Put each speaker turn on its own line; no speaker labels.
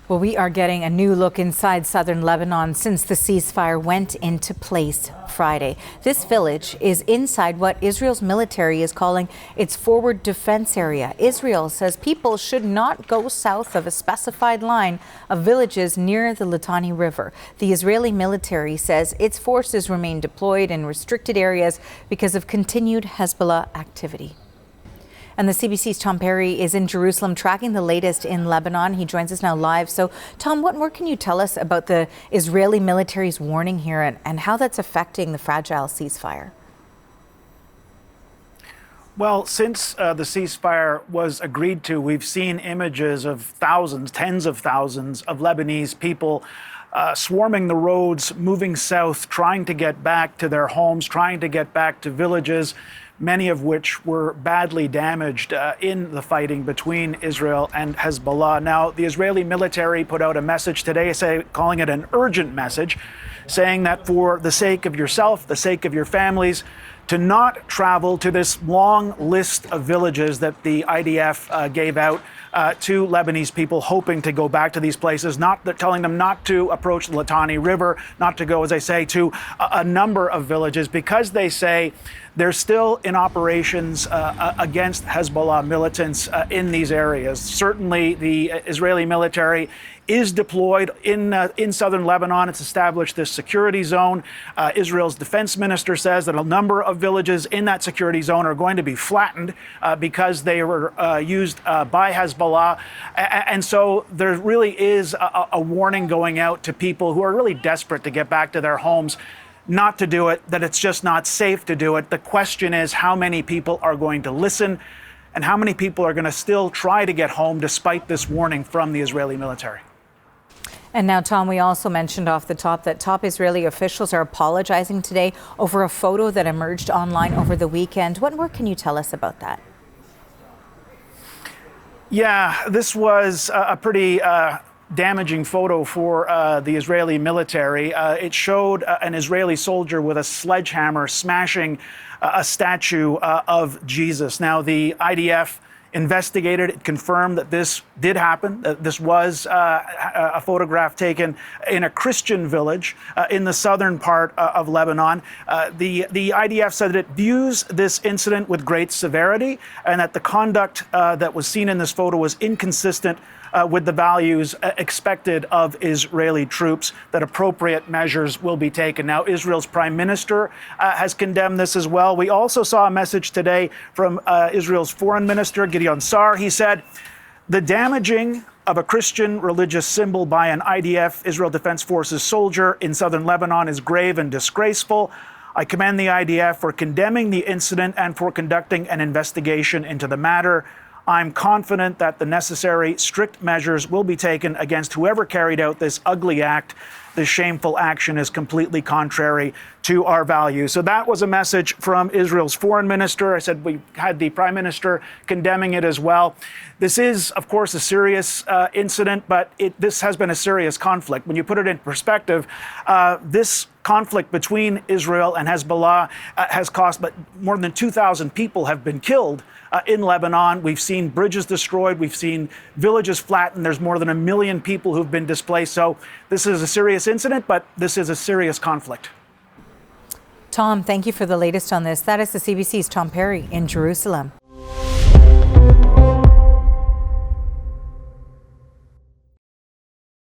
Well, we are getting a new look inside southern Lebanon since the ceasefire went into place Friday. This village is inside what Israel's military is calling its forward defense area. Israel says people should not go south of a specified line of villages near the Litani River. The Israeli military says its forces remain deployed in restricted areas because of continued Hezbollah activity. And the CBC's Tom Perry is in Jerusalem tracking the latest in Lebanon. He joins us now live. So, Tom, what more can you tell us about the Israeli military's warning here and how that's affecting the fragile ceasefire?
Well, since the ceasefire was agreed to, we've seen images of thousands, tens of thousands of Lebanese people swarming the roads, moving south, trying to get back to their homes, trying to get back to villages, many of which were badly damaged in the fighting between Israel and Hezbollah. Now, the Israeli military put out a message today, calling it an urgent message, saying that for the sake of yourself, the sake of your families, to not travel to this long list of villages that the IDF gave out to Lebanese people hoping to go back to these places, telling them not to approach the Litani River, not to go, as I say, to a number of villages, because they say they're still in operations against Hezbollah militants in these areas. Certainly, the Israeli military is deployed in southern Lebanon. It's established this security zone. Israel's defense minister says that a number of villages in that security zone are going to be flattened because they were used by Hezbollah. And so there really is a warning going out to people who are really desperate to get back to their homes not to do it, that it's just not safe to do it. The question is how many people are going to listen and how many people are going to still try to get home despite this warning from the Israeli military.
And now, Tom, we also mentioned off the top that top Israeli officials are apologizing today over a photo that emerged online over the weekend. What more can you tell us about that?
Yeah, this was a pretty damaging photo for the Israeli military. It showed an Israeli soldier with a sledgehammer smashing a statue of Jesus. Now, the IDF investigated it, confirmed that this did happen. This was a photograph taken in a Christian village in the southern part of Lebanon. The IDF said that it views this incident with great severity and that the conduct that was seen in this photo was inconsistent with the values expected of Israeli troops, that appropriate measures will be taken. Now, Israel's prime minister has condemned this as well. We also saw a message today from Israel's foreign minister, Gideon Sar. He said, the damaging of a Christian religious symbol by an IDF, Israel Defense Forces soldier in southern Lebanon is grave and disgraceful. I commend the IDF for condemning the incident and for conducting an investigation into the matter. I'm confident that the necessary strict measures will be taken against whoever carried out this ugly act. This shameful action is completely contrary to our values. So that was a message from Israel's foreign minister. I said we had the prime minister condemning it as well. This is, of course, a serious incident, but this has been a serious conflict. When you put it in perspective, this conflict between Israel and Hezbollah has cost, but more than 2,000 people have been killed in Lebanon. We've seen bridges destroyed. We've seen villages flattened. There's more than 1 million people who've been displaced. So this is a serious incident, but this is a serious conflict.
Tom, thank you for the latest on this. That is the CBC's Tom Perry in Jerusalem.